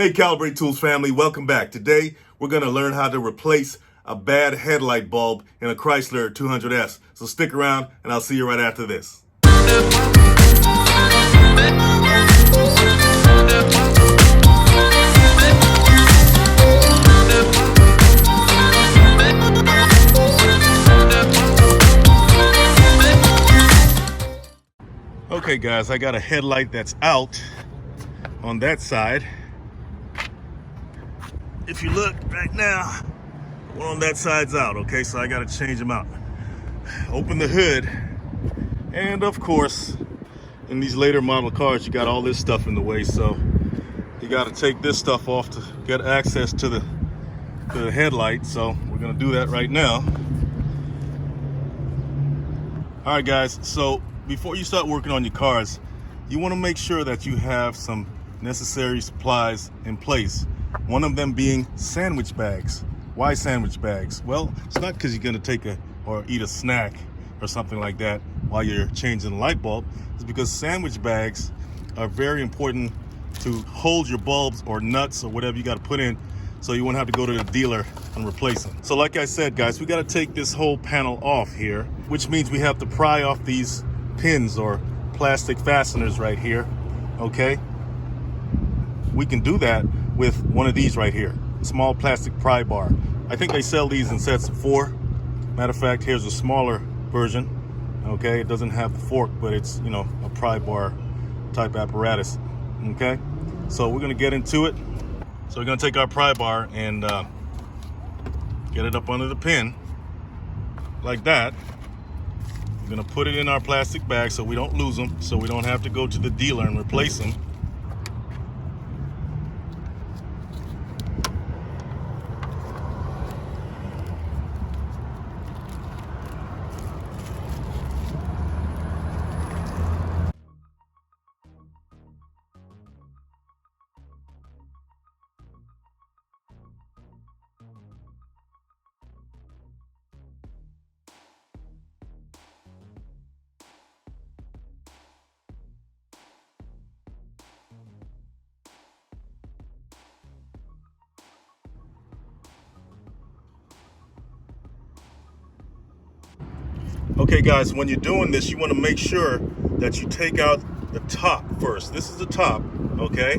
Hey Calibrate Tools family, welcome back. Today we're going to learn how to replace a bad headlight bulb in a Chrysler 200S. So stick around and I'll see you right after this. Okay guys, I got a headlight that's out on that side. If you look right now, one on that side's out, okay? So I gotta change them out. Open the hood, and of course, in these later model cars, you got all this stuff in the way, so you gotta take this stuff off to get access to the headlight, so we're gonna do that right now. All right guys, so before you start working on your cars, you wanna make sure that you have some necessary supplies in place. One of them being sandwich bags. Why sandwich bags? Well, it's not because you're gonna take or eat a snack or something like that while you're changing the light bulb. It's because sandwich bags are very important to hold your bulbs or nuts or whatever you gotta put in, so you won't have to go to the dealer and replace them. So like I said, guys, we gotta take this whole panel off here, which means we have to pry off these pins or plastic fasteners right here, okay? We can do that with one of these right here, a small plastic pry bar. I think they sell these in sets of 4. Matter of fact, here's a smaller version, okay? It doesn't have the fork, but it's, you know, a pry bar type apparatus, okay? So we're gonna get into it. So we're gonna take our pry bar and get it up under the pin, like that. We're gonna put it in our plastic bag so we don't lose them, so we don't have to go to the dealer and replace them. Okay guys, when you're doing this, you want to make sure that you take out the top first. This is the top, okay?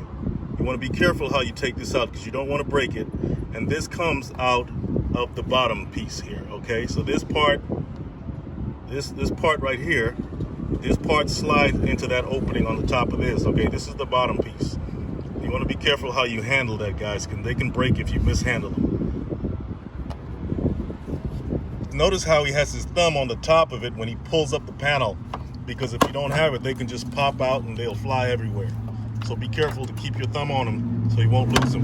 You want to be careful how you take this out because you don't want to break it. And this comes out of the bottom piece here, okay? So this part, this part right here, this part slides into that opening on the top of this, okay? This is the bottom piece. You want to be careful how you handle that, guys, because they can break if you mishandle them. Notice how he has his thumb on the top of it when he pulls up the panel, because if you don't have it, they can just pop out and they'll fly everywhere. So be careful to keep your thumb on them so you won't lose them.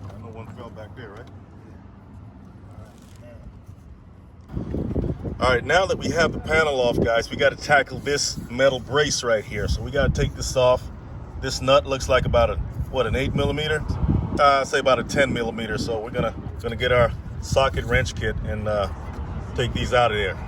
I know one fell back there, right? All right, now that we have the panel off, guys, we got to tackle this metal brace right here. So we got to take this off. This nut looks like about an 8mm? Say about a 10mm. So we're gonna get our socket wrench kit and take these out of there.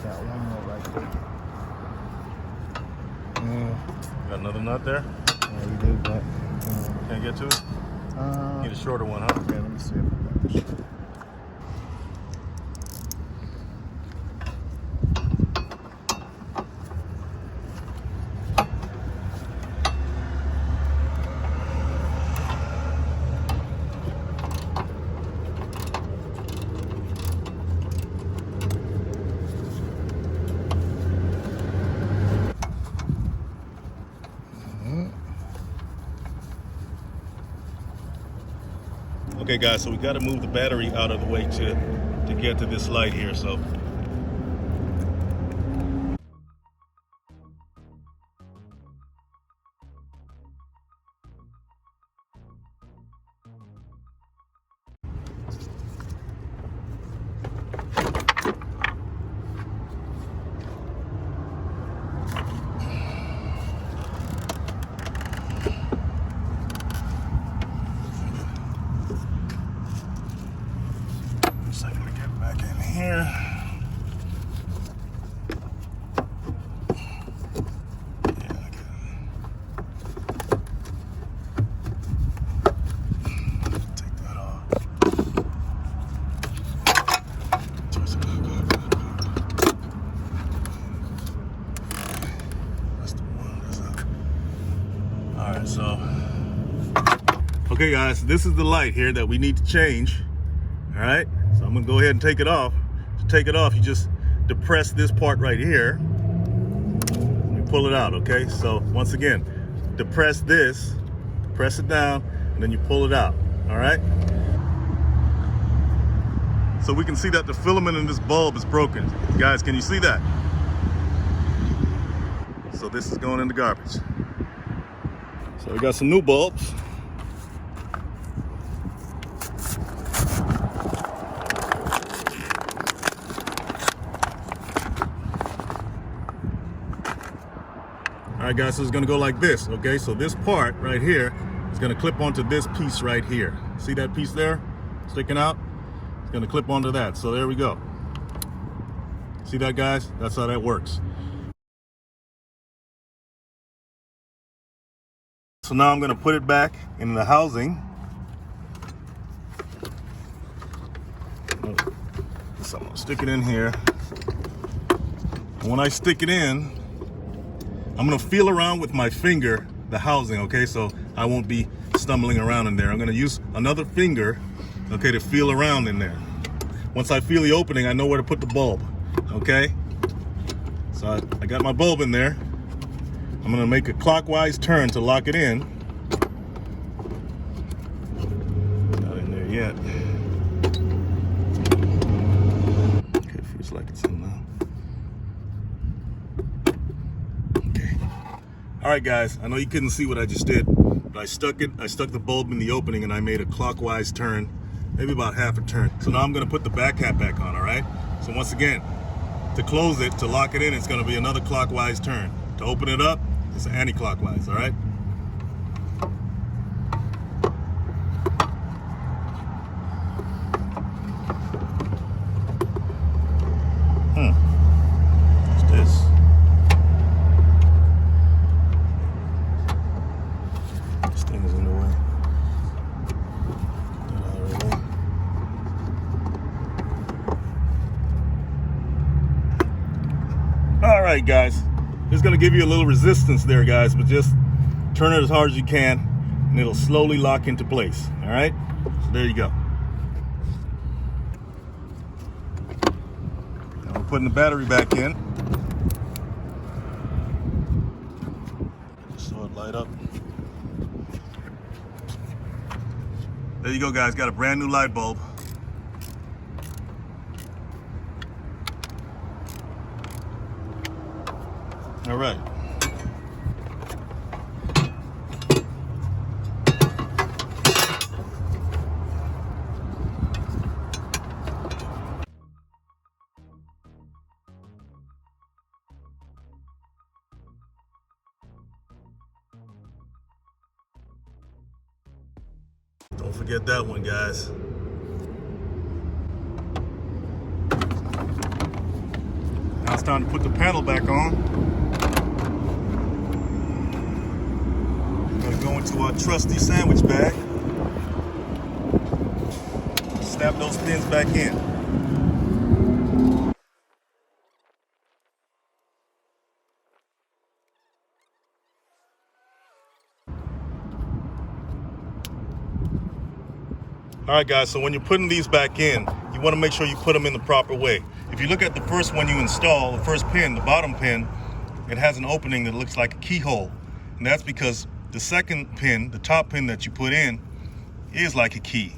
Got one more right there. Got another nut there? Yeah, you do, but Can't get to it? Need a shorter one, huh? Okay, let me see if I got this. Okay guys, so we got to move the battery out of the way to get to this light here. So right, so okay guys, this is the light here that we need to change. All right, so I'm gonna go ahead and take it off. To take it off, you just depress this part right here. You pull it out, okay? So once again, depress this, press it down, and then you pull it out, all right? So we can see that the filament in this bulb is broken. Guys, can you see that? So this is going in the garbage. So we got some new bulbs. All right, guys, so it's gonna go like this, okay? So this part right here is gonna clip onto this piece right here. See that piece there sticking out? It's gonna clip onto that, so there we go. See that, guys? That's how that works. So now I'm gonna put it back in the housing. So I'm gonna stick it in here. And when I stick it in, I'm gonna feel around with my finger the housing, okay? So I won't be stumbling around in there. I'm gonna use another finger, okay, to feel around in there. Once I feel the opening, I know where to put the bulb, okay? So I got my bulb in there. I'm gonna make a clockwise turn to lock it in. Not in there yet. Okay, feels like it's in now. All right, guys, I know you couldn't see what I just did, but I stuck the bulb in the opening and I made a clockwise turn, maybe about half a turn. So now I'm gonna put the back cap back on, all right? So once again, to close it, to lock it in, it's gonna be another clockwise turn. To open it up, it's anti-clockwise, all right? What's this? All right, guys, it's gonna give you a little resistance there, guys, but just turn it as hard as you can and it'll slowly lock into place. All right, so there you go. Now we're putting the battery back in. Just so it light up. There you go, guys, got a brand new light bulb. All right. Don't forget that one, guys. Now it's time to put the panel back on. Go into our trusty sandwich bag. Snap those pins back in. All right, guys, so when you're putting these back in, you want to make sure you put them in the proper way. If you look at the first one you install, the first pin, the bottom pin, it has an opening that looks like a keyhole. And that's because the second pin, the top pin that you put in, is like a key,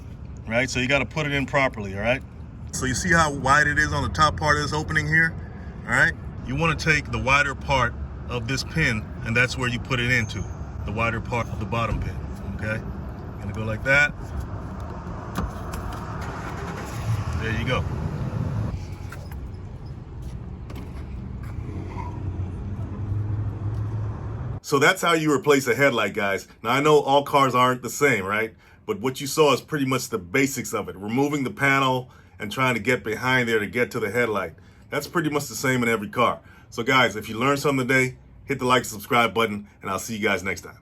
right? So you got to put it in properly, all right? So you see how wide it is on the top part of this opening here, all right? You want to take the wider part of this pin, and that's where you put it into, the wider part of the bottom pin, okay? Gonna go like that. There you go. So that's how you replace a headlight, guys. Now I know all cars aren't the same, right? But what you saw is pretty much the basics of it. Removing the panel and trying to get behind there to get to the headlight. That's pretty much the same in every car. So guys, if you learned something today, hit the like and subscribe button, and I'll see you guys next time.